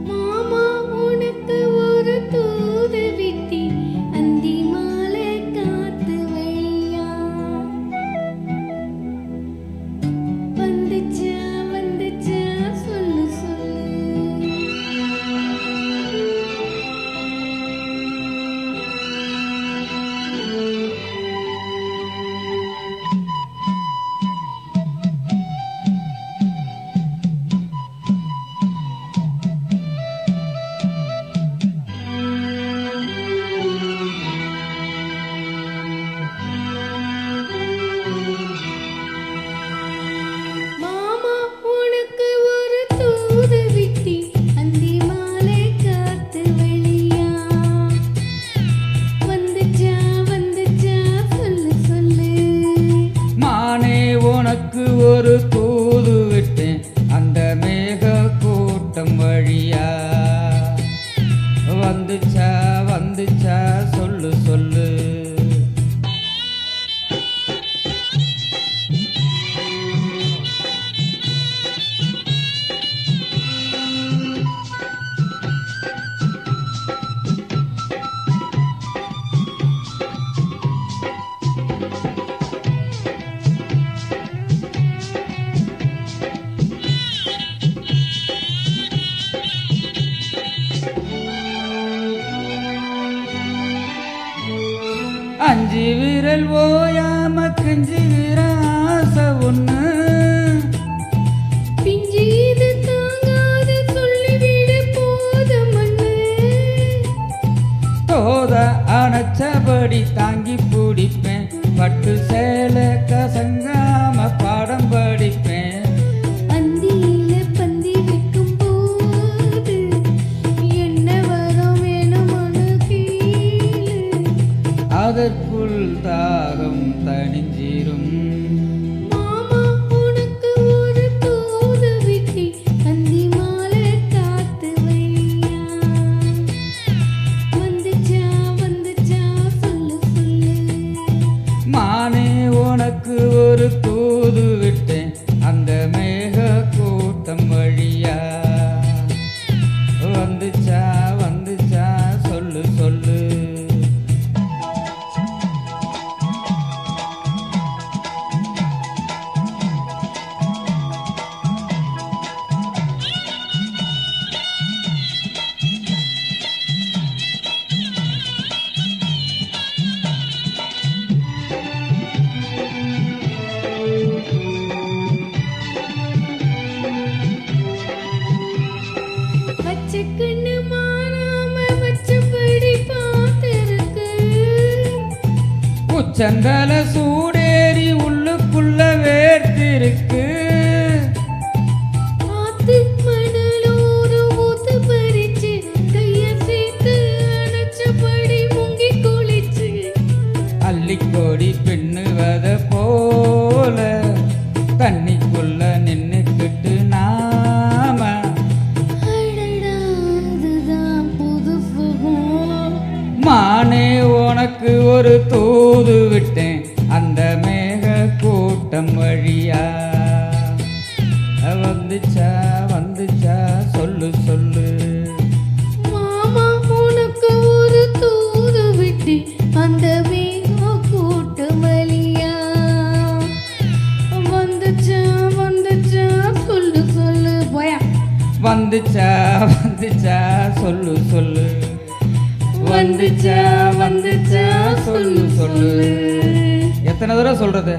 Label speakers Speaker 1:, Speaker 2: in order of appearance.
Speaker 1: மாமா உனக்கு ஒரு தூது விட்டி அந்தி மாலை காத்து வழியா வந்துச்சா வந்துச்சா சொல்லு சொல்லு. மாமா உனக்கு ஒரு தூது விட்டி அந்தி மாலை காத்து வழியா வந்துச்சா வந்துச்சா சொல்லு சொல்லு.
Speaker 2: மானே உனக்கு ஒரு தூது விட்டேன் அந்த மேக கூட்டம் வழியா வந்துச்சா வந்துச்சா சொல்லு சொல்லு. அஞ்சு விரல் ஓயாம கெஞ்சுகிற ஆசை ஒண்ணு
Speaker 1: பிஞ்சு இது தாங்காது சொல்லிவிடு போதுமன்னு.
Speaker 2: தோத அணைச்சபடி தாங்கி பிடிப்பேன் பட்டு சேலை கசங்காம பாடம் படிப்பேன்.
Speaker 1: அந்தியில பந்தி வைக்கும் போது என்ன வரம் வேணுமனு கீழு.
Speaker 2: அதற்குள் தாகம் தணிஞ்சிரும்.
Speaker 1: மாமா உனக்கு ஒரு தூது விட்டி அந்தி மாலை காத்து வழியா வந்துச்சா வந்துச்சா சொல்லு சொல்லு.
Speaker 2: மானே உனக்கு ஒரு தூது விட்டேன் அந்த மேக கூட்டம் வழியா வந்துச்சா வந்துச்சா சொல்லு சொல்லு.
Speaker 1: வச்சக்கண்ணு மாறாம வச்சபடி பார்த்திருக்கு.
Speaker 2: உச்சந்தல சூடேறி உள்ளுக்குள்ள வேர்த்திருக்கு.
Speaker 1: ஆத்து மணலோரு ஊத்து பறிச்சு கைய சேர்த்து அணைச்சபடி முங்கி குளிச்சு.
Speaker 2: அள்ளிக்கோடி பின்னுவத போல தண்ணிக்குள்ள நின்னுக்கிட்டு நாம
Speaker 1: அடடா அதுதான் புது சுகம்.
Speaker 2: மானே உனக்கு ஒரு தூது விட்டேன் அந்த மேக கூட்டம் வழியா வந்துச்சா வந்துச்சா சொல்லு சொல்லு.
Speaker 1: மாமா உனக்கு ஒரு தூது விட்டி அந்த மேக கூட்டம் வழியா வந்துச்சா வந்துச்சா சொல்லு சொல்லு. போயா
Speaker 2: வந்துச்சா வந்துச்சா சொல்லு சொல்லு. வந்துச்சா வந்துச்சா சொல்லு சொல்லு. எத்தனை தடவை சொல்றது?